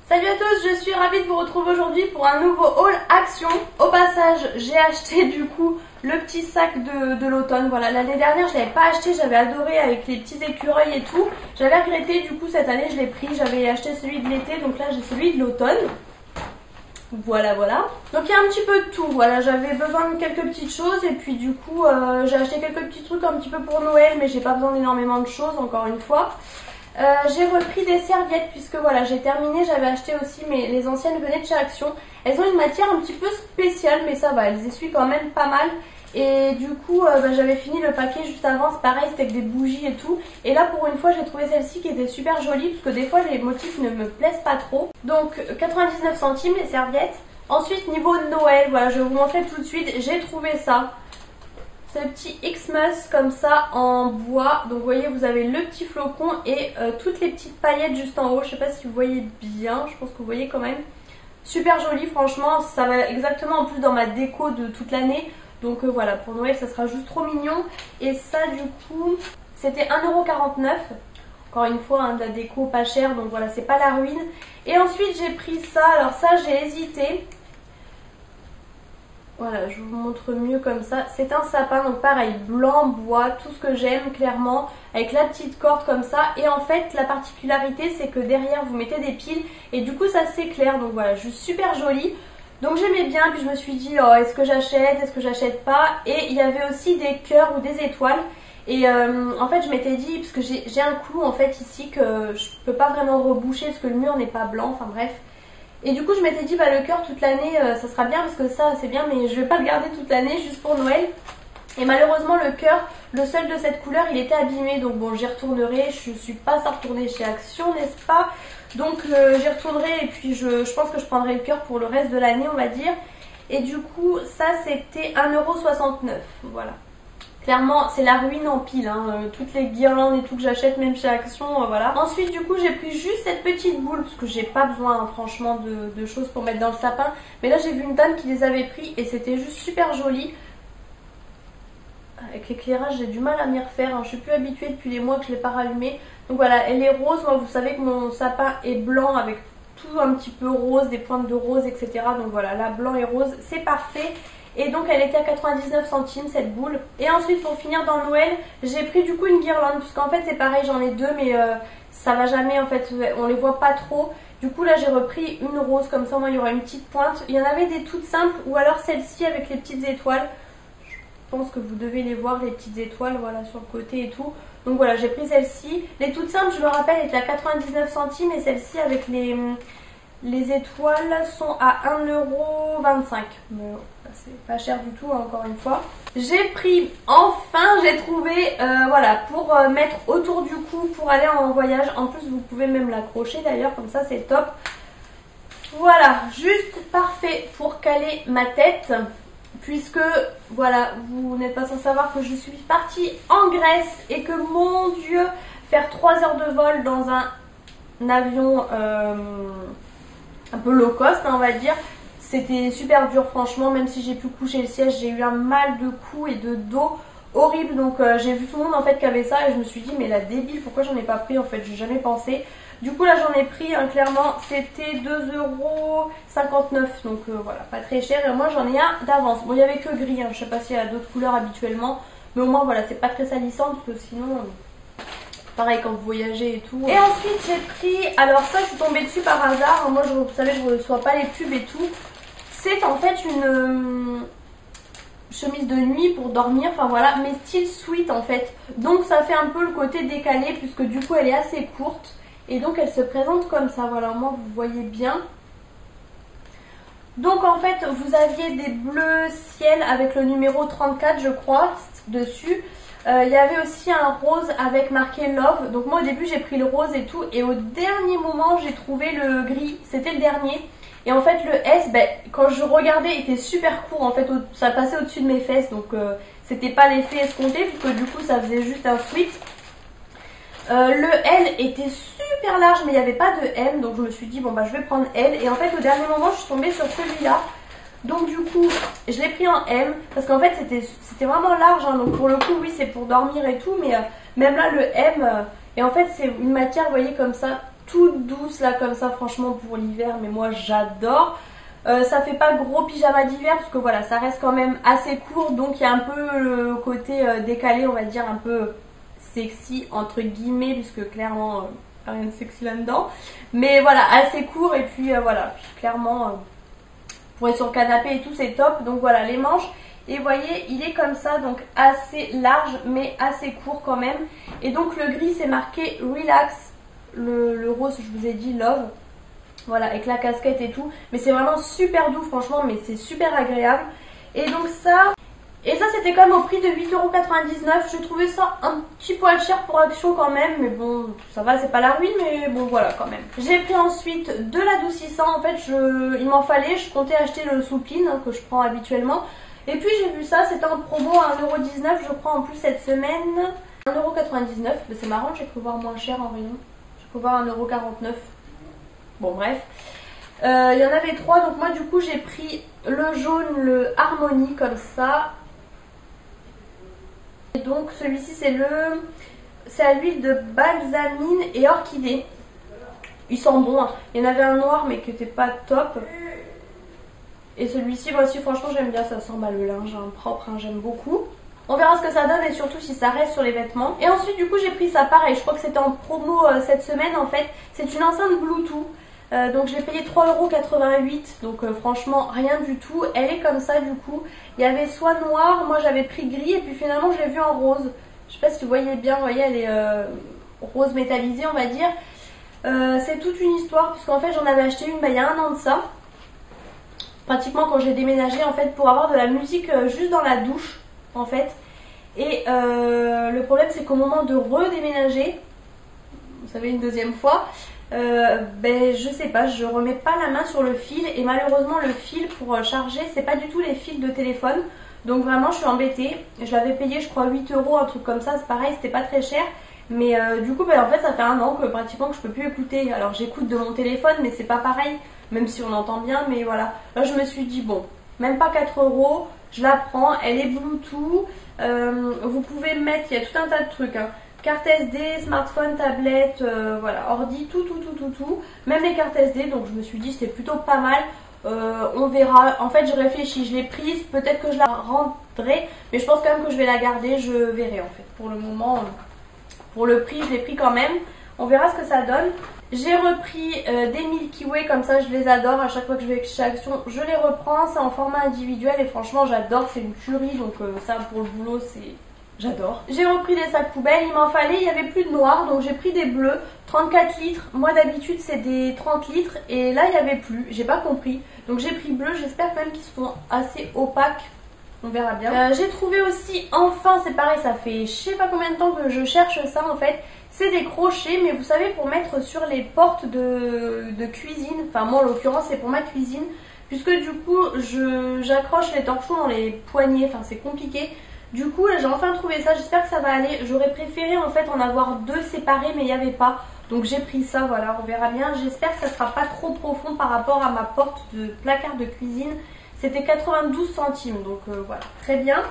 Salut à tous, je suis ravie de vous retrouver aujourd'hui pour un nouveau haul action. Au passage, j'ai acheté du coup le petit sac de l'automne. Voilà, l'année dernière je l'avais pas acheté, j'avais adoré avec les petits écureuils et tout. J'avais regretté, du coup cette année je l'ai pris, j'avais acheté celui de l'été, donc là j'ai celui de l'automne. Voilà. Donc il y a un petit peu de tout, voilà, j'avais besoin de quelques petites choses et puis du coup j'ai acheté quelques petits trucs un petit peu pour Noël, mais j'ai pas besoin d'énormément de choses encore une fois. J'ai repris des serviettes puisque voilà, j'ai terminé, j'avais acheté aussi les anciennes venaient de chez Action. Elles ont une matière un petit peu spéciale mais ça va, elles essuient quand même pas mal. Et du coup j'avais fini le paquet juste avant, c'est pareil, c'était avec des bougies et tout. Et là pour une fois j'ai trouvé celle-ci qui était super jolie parce que des fois les motifs ne me plaisent pas trop. Donc 99 centimes les serviettes. Ensuite niveau de Noël, voilà, je vais vous montrer tout de suite, j'ai trouvé ça. C'est le petit Xmas comme ça en bois. Donc vous voyez, vous avez le petit flocon et toutes les petites paillettes juste en haut. Je sais pas si vous voyez bien, je pense que vous voyez quand même. Super joli, franchement, ça va exactement en plus dans ma déco de toute l'année. Donc voilà, pour Noël ça sera juste trop mignon. Et ça du coup, c'était 1,49 €. Encore une fois, hein, de la déco pas cher, donc voilà, c'est pas la ruine. Et ensuite j'ai pris ça, alors ça j'ai hésité. Voilà, je vous montre mieux comme ça. C'est un sapin, donc pareil, blanc, bois, tout ce que j'aime clairement, avec la petite corde comme ça. Et en fait, la particularité, c'est que derrière, vous mettez des piles et du coup, ça s'éclaire. Donc voilà, juste super joli. Donc j'aimais bien, puis je me suis dit, oh, est-ce que j'achète pas? Et il y avait aussi des cœurs ou des étoiles. Et en fait, je m'étais dit, parce que j'ai un clou en fait ici que je peux pas vraiment reboucher parce que le mur n'est pas blanc, enfin bref. Et du coup je m'étais dit bah le cœur toute l'année ça sera bien parce que ça c'est bien, mais je vais pas le garder toute l'année juste pour Noël. Et malheureusement le cœur, le seul de cette couleur, il était abîmé, donc bon j'y retournerai. Je suis pas sans retourner chez Action, n'est-ce pas? Donc j'y retournerai et puis je pense que je prendrai le cœur pour le reste de l'année on va dire. Et du coup ça c'était 1,69 €, voilà. Clairement, c'est la ruine en pile, hein. Toutes les guirlandes et tout que j'achète, même chez Action, voilà. Ensuite, du coup, j'ai pris juste cette petite boule, parce que j'ai pas besoin, hein, franchement, de choses pour mettre dans le sapin. Mais là, j'ai vu une dame qui les avait pris et c'était juste super joli. Avec l'éclairage, j'ai du mal à m'y refaire, hein. Je suis plus habituée depuis les mois que je l'ai pas rallumée. Donc voilà, elle est rose. Moi, vous savez que mon sapin est blanc avec tout un petit peu rose, des pointes de rose, etc. Donc voilà, là, blanc et rose, c'est parfait. Et donc elle était à 99 centimes cette boule. Et ensuite pour finir dans Noël, j'ai pris du coup une guirlande. Parce qu'en fait c'est pareil, j'en ai deux mais ça va jamais en fait, on les voit pas trop. Du coup là j'ai repris une rose comme ça, moi il y aura une petite pointe. Il y en avait des toutes simples ou alors celle-ci avec les petites étoiles. Je pense que vous devez les voir, les petites étoiles, voilà, sur le côté et tout. Donc voilà, j'ai pris celle-ci. Les toutes simples, je me rappelle, étaient à 99 centimes et celle-ci avec les étoiles sont à 1,25 €. Mais c'est pas cher du tout, hein, encore une fois. J'ai pris, enfin j'ai trouvé, voilà, pour mettre autour du cou pour aller en voyage. En plus vous pouvez même l'accrocher d'ailleurs, comme ça c'est top. Voilà, juste parfait pour caler ma tête. Puisque, voilà, vous n'êtes pas sans savoir que je suis partie en Grèce et que, mon Dieu, faire 3 heures de vol dans un avion un peu low cost, hein, on va dire, c'était super dur, franchement. Même si j'ai pu coucher le siège, j'ai eu un mal de cou et de dos horrible. Donc, j'ai vu tout le monde en fait qui avait ça et je me suis dit, mais la débile, pourquoi j'en ai pas pris en fait? J'ai jamais pensé. Du coup là j'en ai pris, hein, clairement c'était 2,59 €, donc voilà, pas très cher. Et moi j'en ai un d'avance. Bon il n'y avait que gris, hein. Je sais pas s'il y a d'autres couleurs habituellement, mais au moins voilà, c'est pas très salissant parce que sinon pareil quand vous voyagez et tout. Et ensuite j'ai pris, alors ça je suis tombée dessus par hasard, moi vous savez je ne reçois pas les pubs et tout. C'est en fait une chemise de nuit pour dormir, enfin voilà, mais style sweat en fait. Donc ça fait un peu le côté décalé puisque du coup elle est assez courte. Et donc elle se présente comme ça, voilà, au moins vous voyez bien. Donc en fait vous aviez des bleus ciel avec le numéro 34 je crois dessus. Il y avait aussi un rose avec marqué love. Donc moi au début j'ai pris le rose et tout. Et au dernier moment j'ai trouvé le gris, c'était le dernier. Et en fait le S, ben, quand je regardais, était super court. En fait ça passait au-dessus de mes fesses. Donc c'était pas l'effet escompté puisque du coup ça faisait juste un sweat. Le L était super large mais il n'y avait pas de M, donc je me suis dit bon bah je vais prendre L. Et en fait au dernier moment je suis tombée sur celui-là, donc du coup je l'ai pris en M parce qu'en fait c'était vraiment large, hein. Donc pour le coup oui c'est pour dormir et tout, mais même là le M et en fait c'est une matière vous voyez comme ça toute douce là comme ça franchement pour l'hiver, mais moi j'adore. Ça fait pas gros pyjama d'hiver parce que voilà, ça reste quand même assez court, donc il y a un peu le côté décalé, on va dire un peu sexy entre guillemets, puisque clairement rien de sexy là-dedans, mais voilà, assez court. Et puis voilà, puis clairement pour être sur le canapé et tout c'est top. Donc voilà les manches, et vous voyez il est comme ça, donc assez large mais assez court quand même. Et donc le gris c'est marqué relax, le rose je vous ai dit love. Voilà, avec la casquette et tout. Mais c'est vraiment super doux franchement, mais c'est super agréable. Et donc ça, c'était quand même au prix de 8,99 €. Je trouvais ça un petit poil cher pour Action quand même. Mais bon, ça va, c'est pas la ruine, mais bon voilà quand même. J'ai pris ensuite de l'adoucissant. En fait, il m'en fallait. Je comptais acheter le Soupline que je prends habituellement. Et puis j'ai vu ça, c'était en promo à 1,19 € je crois en plus cette semaine. 1,99 €. Mais c'est marrant, j'ai cru voir moins cher en rayon. J'ai cru voir 1,49 €. Bon bref, il y en avait 3, donc moi du coup j'ai pris le jaune, le Harmonie comme ça. Et donc celui-ci c'est à l'huile de balsamine et orchidée. Il sent bon, hein. Il y en avait un noir mais qui n'était pas top. Et celui-ci, voici franchement j'aime bien, ça sent le linge propre, hein, j'aime beaucoup. On verra ce que ça donne et surtout si ça reste sur les vêtements. Et ensuite du coup j'ai pris ça pareil, je crois que c'était en promo cette semaine en fait. C'est une enceinte Bluetooth. Donc j'ai payé 3,88 €, donc franchement rien du tout. Elle est comme ça du coup. Il y avait soit noir, moi j'avais pris gris et puis finalement je l'ai vue en rose. Je sais pas si vous voyez bien, vous voyez elle est rose métallisée on va dire. C'est toute une histoire puisqu'en fait j'en avais acheté une il y a un an de ça. Pratiquement quand j'ai déménagé en fait pour avoir de la musique juste dans la douche en fait. Et le problème c'est qu'au moment de redéménager, vous savez une deuxième fois, je sais pas, je remets pas la main sur le fil et malheureusement le fil pour charger c'est pas du tout les fils de téléphone, donc vraiment je suis embêtée. Je l'avais payé je crois 8 €, un truc comme ça, c'est pareil, c'était pas très cher, mais du coup en fait ça fait un an que pratiquement que je peux plus écouter. Alors j'écoute de mon téléphone mais c'est pas pareil, même si on entend bien, mais voilà. Là je me suis dit bon, même pas 4 €, je la prends, elle est Bluetooth, vous pouvez mettre, il y a tout un tas de trucs hein. Carte SD, smartphone, tablette, voilà, ordi, tout, même les cartes SD, donc je me suis dit c'est plutôt pas mal, on verra. En fait j'ai réfléchi, je l'ai prise, peut-être que je la rendrai, mais je pense quand même que je vais la garder, je verrai en fait. Pour le moment, pour le prix, je l'ai pris quand même, on verra ce que ça donne. J'ai repris des Milky Way, comme ça je les adore, à chaque fois que je vais chez Action, je les reprends, c'est en format individuel et franchement j'adore, c'est une tuerie, donc ça pour le boulot c'est... J'adore. J'ai repris des sacs poubelles, il m'en fallait, il n'y avait plus de noir, donc j'ai pris des bleus, 34 litres. Moi d'habitude c'est des 30 litres et là il n'y avait plus, j'ai pas compris. Donc j'ai pris bleu, j'espère quand même qu'ils sont assez opaques, on verra bien. J'ai trouvé aussi, enfin c'est pareil, ça fait je sais pas combien de temps que je cherche ça en fait. C'est des crochets, mais vous savez pour mettre sur les portes de cuisine, enfin moi en l'occurrence c'est pour ma cuisine. Puisque du coup j'accroche les torchons dans les poignets, enfin c'est compliqué. Du coup là j'ai enfin trouvé ça, j'espère que ça va aller. J'aurais préféré en fait en avoir deux séparés mais il n'y avait pas. Donc j'ai pris ça, voilà, on verra bien. J'espère que ça ne sera pas trop profond par rapport à ma porte de placard de cuisine. C'était 92 centimes, donc voilà, très bien.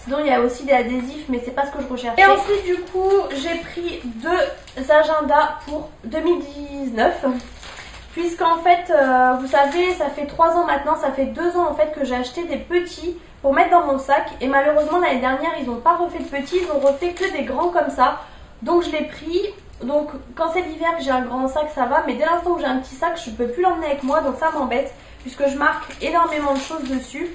Sinon il y a aussi des adhésifs mais c'est pas ce que je recherchais. Et ensuite du coup j'ai pris deux agendas pour 2019. Puisqu'en fait, vous savez, ça fait 3 ans maintenant, ça fait 2 ans en fait que j'ai acheté des petits pour mettre dans mon sac. Et malheureusement l'année dernière, ils n'ont pas refait de petits, ils ont refait que des grands comme ça. Donc je l'ai pris. Donc quand c'est l'hiver que j'ai un grand sac, ça va. Mais dès l'instant où j'ai un petit sac, je ne peux plus l'emmener avec moi. Donc ça m'embête, puisque je marque énormément de choses dessus.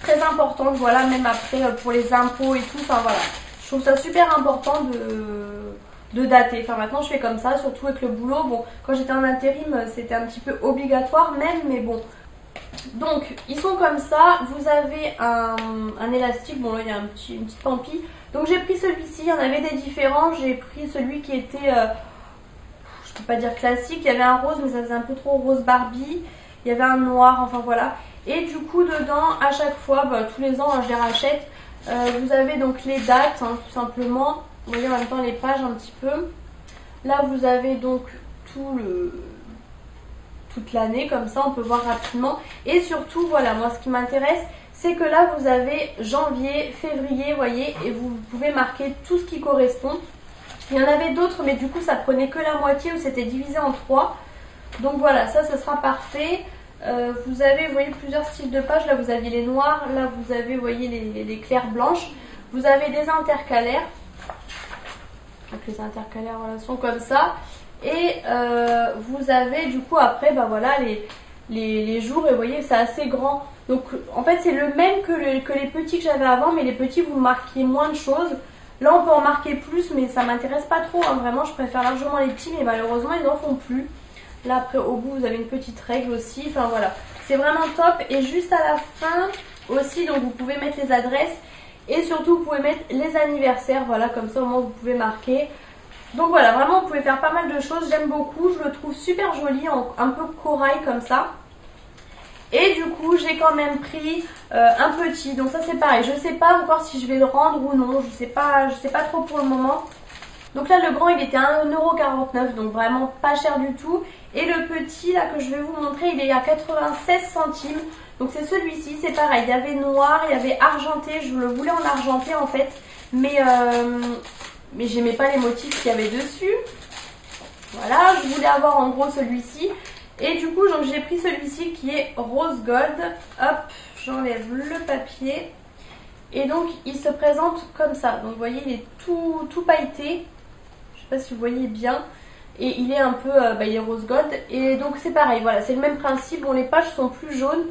Très importante, voilà, même après pour les impôts et tout. Enfin voilà, je trouve ça super important de dater. Enfin maintenant je fais comme ça, surtout avec le boulot. Bon, quand j'étais en intérim c'était un petit peu obligatoire même, mais bon. Donc ils sont comme ça, vous avez un élastique, bon là il y a une petite pampille. Donc j'ai pris celui-ci, il y en avait des différents, j'ai pris celui qui était, je peux pas dire classique, il y avait un rose mais ça faisait un peu trop rose Barbie. Il y avait un noir, enfin voilà. Et du coup dedans, à chaque fois, tous les ans je les rachète. Vous avez donc les dates, hein, tout simplement. Vous voyez en même temps les pages un petit peu. Là vous avez donc toute l'année, comme ça on peut voir rapidement. Et surtout voilà, moi ce qui m'intéresse c'est que là vous avez janvier, février, vous voyez, et vous pouvez marquer tout ce qui correspond. Il y en avait d'autres, mais du coup ça prenait que la moitié ou c'était divisé en 3. Donc voilà, ça sera parfait. Vous avez, vous voyez, plusieurs styles de pages. Là vous avez les noirs, là vous avez, vous voyez, les clairs blanches. Vous avez des intercalaires. Donc les intercalaires, voilà, sont comme ça. Et vous avez du coup après, bah voilà, les jours. Et vous voyez, c'est assez grand. Donc en fait c'est le même que les petits que j'avais avant, mais les petits vous marquez moins de choses. Là on peut en marquer plus, mais ça m'intéresse pas trop, hein. Vraiment je préfère largement les petits, mais malheureusement ils n'en font plus. Là après au bout vous avez une petite règle aussi, enfin voilà, c'est vraiment top. Et juste à la fin aussi, donc vous pouvez mettre les adresses et surtout vous pouvez mettre les anniversaires, voilà, comme ça au moins vous pouvez marquer. Donc voilà, vraiment vous pouvez faire pas mal de choses, j'aime beaucoup, je le trouve super joli, un peu corail comme ça. Et du coup j'ai quand même pris un petit, donc ça c'est pareil, je sais pas encore si je vais le rendre ou non, je sais pas trop pour le moment. Donc là le grand il était à 1,49 €, donc vraiment pas cher du tout. Et le petit là que je vais vous montrer, il est à 96 centimes. Donc c'est celui-ci, c'est pareil, il y avait noir, il y avait argenté, je le voulais en argenté en fait. Mais j'aimais pas les motifs qu'il y avait dessus. Voilà, je voulais avoir en gros celui-ci. Et du coup j'ai pris celui-ci qui est rose gold. Hop, j'enlève le papier. Et donc il se présente comme ça. Donc vous voyez il est tout pailleté. Je sais pas si vous voyez bien. Et il est un peu, il est rose gold. Et donc c'est pareil, voilà, c'est le même principe. Bon, les pages sont plus jaunes.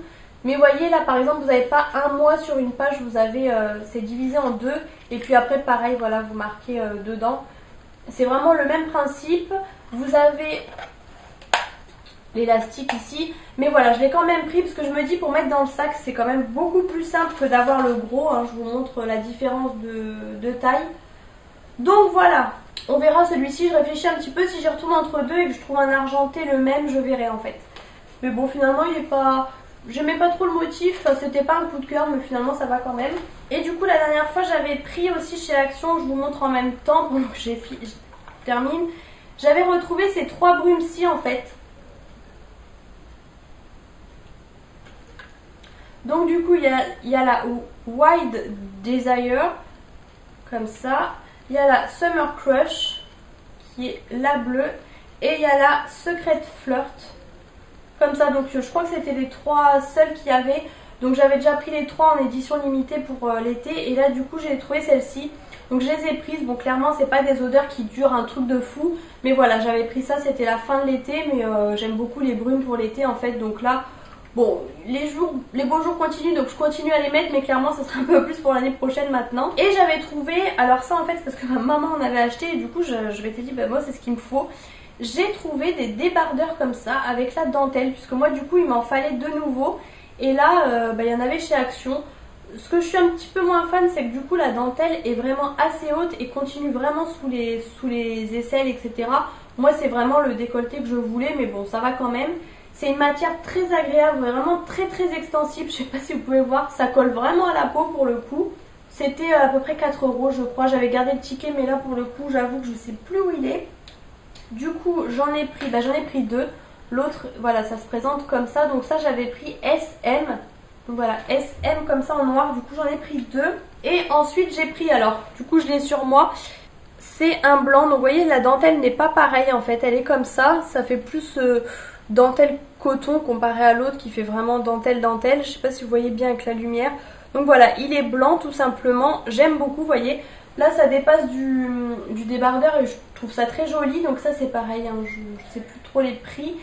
Mais vous voyez là par exemple vous n'avez pas un mois sur une page. Vous avez, c'est divisé en deux. Et puis après pareil, voilà, vous marquez dedans. C'est vraiment le même principe. Vous avez l'élastique ici, mais voilà, je l'ai quand même pris parce que je me dis pour mettre dans le sac c'est quand même beaucoup plus simple que d'avoir le gros, hein. Je vous montre la différence de taille. Donc voilà, on verra celui-ci, je réfléchis un petit peu, si j'y retourne entre deux et que je trouve un argenté le même, je verrai en fait. Mais bon, finalement il est pas, j'aimais pas trop le motif, c'était pas un coup de cœur, mais finalement ça va quand même. Et du coup la dernière fois j'avais pris aussi chez Action, je vous montre en même temps pendant que je termine, j'avais retrouvé ces 3 brumes-ci en fait. Donc du coup il y a la Wild Desire, comme ça. Il y a la Summer Crush, qui est la bleue. Et il y a la Secret Flirt, comme ça. Donc je crois que c'était les 3 seuls qu'il y avait. Donc j'avais déjà pris les 3 en édition limitée pour l'été. Et là du coup j'ai trouvé celle-ci. Donc je les ai prises. Bon clairement c'est pas des odeurs qui durent un truc de fou. Mais voilà, j'avais pris ça, c'était la fin de l'été. Mais j'aime beaucoup les brumes pour l'été en fait. Donc là... Bon, les beaux jours continuent, donc je continue à les mettre, mais clairement ce sera un peu plus pour l'année prochaine maintenant. Et j'avais trouvé, alors ça en fait c'est parce que ma maman en avait acheté et du coup je m'étais dit bah moi c'est ce qu'il me faut. J'ai trouvé des débardeurs comme ça avec la dentelle, puisque moi du coup il m'en fallait de nouveau. Et là il y en avait chez Action. Ce que je suis un petit peu moins fan, c'est que du coup la dentelle est vraiment assez haute et continue vraiment sous les aisselles, etc. Moi c'est vraiment le décolleté que je voulais, mais bon ça va quand même. C'est une matière très agréable, vraiment très extensible, je sais pas si vous pouvez voir, ça colle vraiment à la peau pour le coup. C'était à peu près 4 € je crois, j'avais gardé le ticket mais là pour le coup j'avoue que je sais plus où il est. Du coup j'en ai pris 2, l'autre voilà ça se présente comme ça, donc ça j'avais pris SM. Donc voilà, SM comme ça en noir, du coup j'en ai pris 2. Et ensuite j'ai pris, alors du coup je l'ai sur moi, c'est un blanc, donc vous voyez la dentelle n'est pas pareille en fait, elle est comme ça fait plus... dentelle coton comparé à l'autre qui fait vraiment dentelle. Je sais pas si vous voyez bien avec la lumière. Donc voilà, il est blanc tout simplement. J'aime beaucoup, vous voyez. Là ça dépasse du débardeur et je trouve ça très joli. Donc ça c'est pareil, hein, je sais plus trop les prix.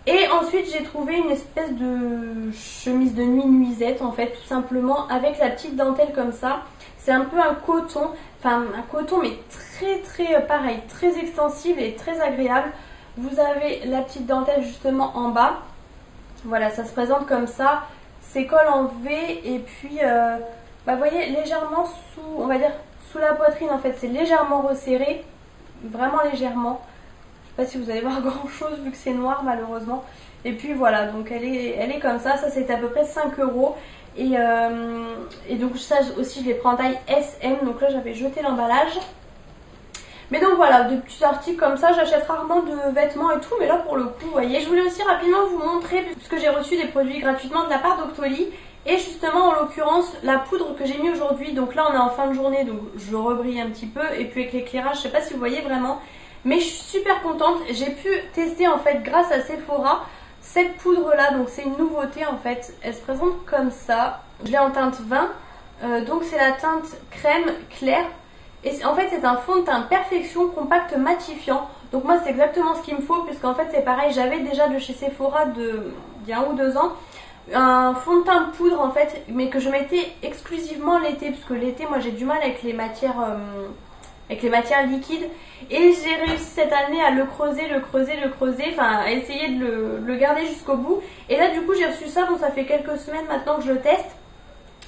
Et ensuite j'ai trouvé une espèce de chemise de nuit nuisette en fait, tout simplement avec la petite dentelle comme ça. C'est un peu un coton, enfin un coton mais très pareil, très extensible et très agréable. Vous avez la petite dentelle justement en bas. Voilà, ça se présente comme ça. C'est col en V et puis, vous voyez, légèrement sous, on va dire, sous la poitrine en fait. C'est légèrement resserré, vraiment légèrement. Je sais pas si vous allez voir grand chose vu que c'est noir malheureusement. Et puis voilà, donc elle est comme ça. Ça c'était à peu près 5 €. Et donc ça aussi je l'ai pris en taille SM. Donc là j'avais jeté l'emballage. Mais donc voilà, de petits articles comme ça, j'achète rarement de vêtements et tout, mais là pour le coup, vous voyez. Je voulais aussi rapidement vous montrer, puisque j'ai reçu des produits gratuitement de la part d'Octoly, Et justement en l'occurrence la poudre que j'ai mis aujourd'hui, donc là on est en fin de journée donc je rebrille un petit peu et puis avec l'éclairage je sais pas si vous voyez vraiment, mais je suis super contente. J'ai pu tester en fait grâce à Sephora cette poudre là, donc c'est une nouveauté en fait, elle se présente comme ça, je l'ai en teinte 20, donc c'est la teinte crème claire et en fait c'est un fond de teint perfection compact matifiant, donc moi c'est exactement ce qu'il me faut puisqu'en fait c'est pareil, j'avais déjà de chez Sephora d'il y a 1 ou 2 ans un fond de teint poudre en fait, mais que je mettais exclusivement l'été, parce que l'été moi j'ai du mal avec les matières liquides, et j'ai réussi cette année à le creuser, enfin à essayer de le garder jusqu'au bout. Et là du coup j'ai reçu ça, bon ça fait quelques semaines maintenant que je le teste.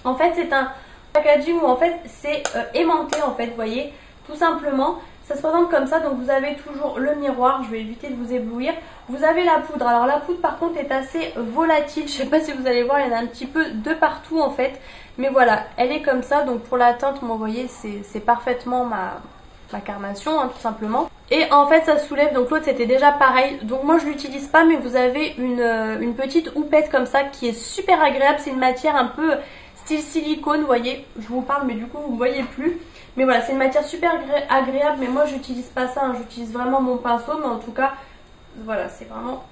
En fait c'est un packaging où en fait c'est aimanté en fait, vous voyez, tout simplement. Ça se présente comme ça, donc vous avez toujours le miroir, je vais éviter de vous éblouir. Vous avez la poudre, alors la poudre par contre est assez volatile, je sais pas si vous allez voir, il y en a un petit peu de partout en fait. Mais voilà, elle est comme ça, donc pour la teinte, vous voyez, c'est parfaitement ma carnation, hein, tout simplement. Et en fait ça soulève, donc l'autre c'était déjà pareil, donc moi je l'utilise pas, mais vous avez une petite houppette comme ça qui est super agréable, c'est une matière un peu style silicone, vous voyez, je vous parle mais du coup vous ne voyez plus. Mais voilà, c'est une matière super agréable, mais moi j'utilise pas ça, hein, j'utilise vraiment mon pinceau, mais en tout cas, voilà, c'est vraiment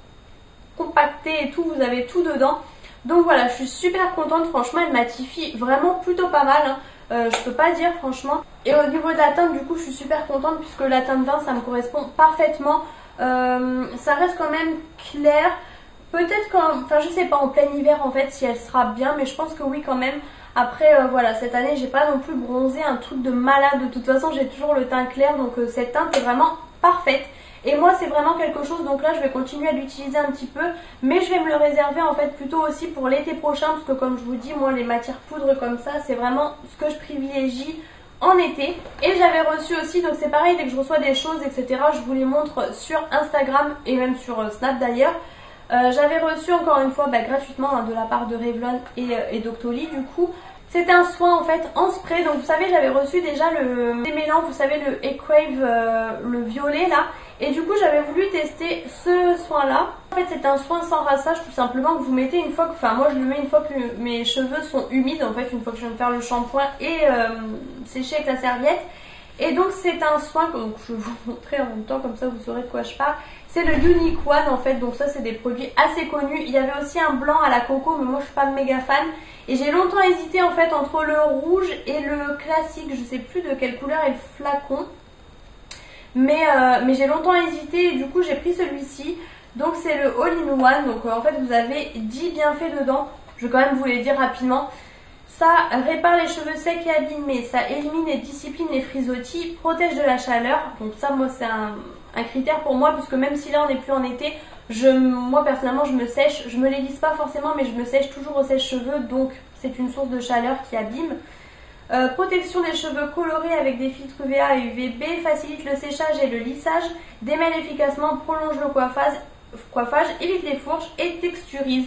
compacté et tout, vous avez tout dedans. Donc voilà, je suis super contente, franchement, elle matifie vraiment plutôt pas mal, hein. Je peux pas dire franchement. Et au niveau de la teinte, du coup, je suis super contente puisque la teinte 20, ça me correspond parfaitement. Ça reste quand même clair. Peut-être quand, enfin je sais pas en plein hiver en fait si elle sera bien, mais je pense que oui quand même. Après voilà, cette année j'ai pas non plus bronzé un truc de malade, de toute façon j'ai toujours le teint clair, donc cette teinte est vraiment parfaite. Et moi c'est vraiment quelque chose, donc là je vais continuer à l'utiliser un petit peu, mais je vais me le réserver en fait plutôt aussi pour l'été prochain, parce que comme je vous dis, moi les matières poudres comme ça c'est vraiment ce que je privilégie en été. Et j'avais reçu aussi, donc c'est pareil, dès que je reçois des choses etc, je vous les montre sur Instagram et même sur Snap d'ailleurs. J'avais reçu encore une fois gratuitement, hein, de la part de Revlon et Doctoly du coup. C'était un soin en fait en spray, donc vous savez j'avais reçu déjà le démêlant, vous savez le Equave, le violet là. Et du coup j'avais voulu tester ce soin là. En fait c'est un soin sans rinçage tout simplement que vous mettez une fois que, enfin moi je le mets une fois que mes cheveux sont humides, en fait une fois que je viens de faire le shampoing et sécher avec la serviette. Et donc c'est un soin que je vais vous montrer en même temps, comme ça vous saurez de quoi je parle. C'est le Unique One en fait, donc ça c'est des produits assez connus. Il y avait aussi un blanc à la coco, mais moi je suis pas méga fan. Et j'ai longtemps hésité en fait entre le rouge et le classique, je sais plus de quelle couleur est le flacon. Mais j'ai longtemps hésité et du coup j'ai pris celui-ci. Donc c'est le All-in-One, donc en fait vous avez 10 bienfaits dedans. Je vais quand même vous les dire rapidement. Ça répare les cheveux secs et abîmés, ça élimine et discipline les frisottis, protège de la chaleur. Donc ça moi c'est un critère pour moi, puisque même si là on n'est plus en été, moi personnellement je me sèche, je me les lisse pas forcément mais je me sèche toujours au sèche-cheveux, donc c'est une source de chaleur qui abîme. Protection des cheveux colorés avec des filtres UVA et UVB, facilite le séchage et le lissage, démêle efficacement, prolonge le coiffage, évite les fourches et texturise.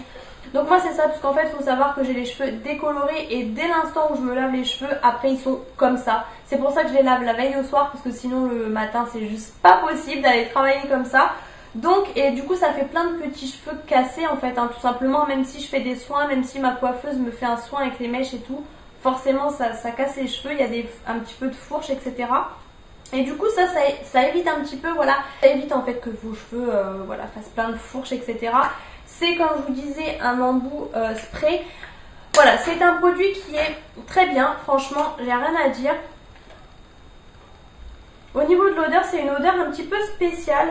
Donc moi c'est ça, parce qu'en fait il faut savoir que j'ai les cheveux décolorés et dès l'instant où je me lave les cheveux, après ils sont comme ça. C'est pour ça que je les lave la veille au soir, parce que sinon le matin c'est juste pas possible d'aller travailler comme ça. Donc, et du coup ça fait plein de petits cheveux cassés en fait, hein, tout simplement, même si je fais des soins, même si ma coiffeuse me fait un soin avec les mèches et tout, forcément ça casse les cheveux, il y a un petit peu de fourche etc. Et du coup ça évite un petit peu, voilà, ça évite en fait que vos cheveux voilà, fassent plein de fourches etc. C'est comme je vous disais un embout spray. Voilà, c'est un produit qui est très bien, franchement, j'ai rien à dire. Au niveau de l'odeur, c'est une odeur un petit peu spéciale.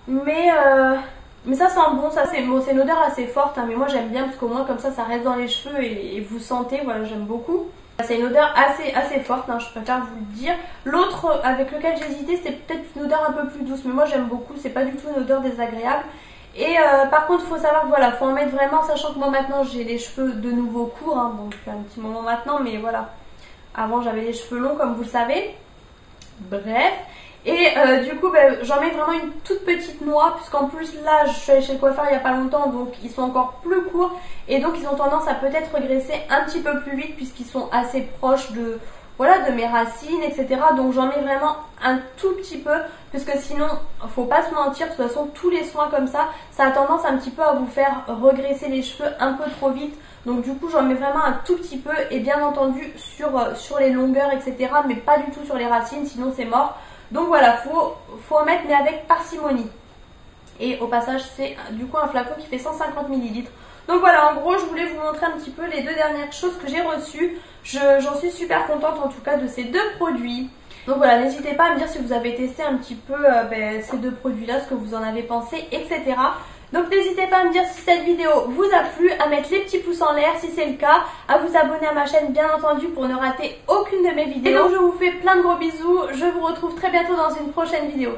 Mais ça sent bon, ça c'est bon, c'est une odeur assez forte, hein, mais moi j'aime bien parce qu'au moins comme ça reste dans les cheveux et vous sentez, voilà, j'aime beaucoup. C'est une odeur assez forte, hein, je préfère vous le dire. L'autre avec lequel j'hésitais, c'était peut-être une odeur un peu plus douce, mais moi j'aime beaucoup, c'est pas du tout une odeur désagréable. Et par contre il faut savoir que voilà, faut en mettre vraiment, sachant que moi maintenant j'ai les cheveux de nouveau courts, hein, bon depuis un petit moment maintenant, mais voilà, avant j'avais les cheveux longs comme vous le savez. Bref, et du coup j'en mets vraiment une toute petite noix, puisqu'en plus là je suis allée chez le coiffeur il n'y a pas longtemps, donc ils sont encore plus courts et donc ils ont tendance à peut-être regresser un petit peu plus vite puisqu'ils sont assez proches voilà, de mes racines, etc. Donc j'en mets vraiment un tout petit peu, parce que sinon, faut pas se mentir, de toute façon tous les soins comme ça a tendance un petit peu à vous faire regresser les cheveux un peu trop vite. Donc du coup j'en mets vraiment un tout petit peu, et bien entendu sur les longueurs, etc. Mais pas du tout sur les racines, sinon c'est mort. Donc voilà, faut en mettre, mais avec parcimonie. Et au passage c'est du coup un flacon qui fait 150 ml. Donc voilà, en gros je voulais vous montrer un petit peu les deux dernières choses que j'ai reçues. J'en suis super contente en tout cas de ces deux produits. Donc voilà, n'hésitez pas à me dire si vous avez testé un petit peu ces deux produits là, ce que vous en avez pensé, etc. Donc n'hésitez pas à me dire si cette vidéo vous a plu, à mettre les petits pouces en l'air si c'est le cas, à vous abonner à ma chaîne bien entendu pour ne rater aucune de mes vidéos. Et donc je vous fais plein de gros bisous, je vous retrouve très bientôt dans une prochaine vidéo.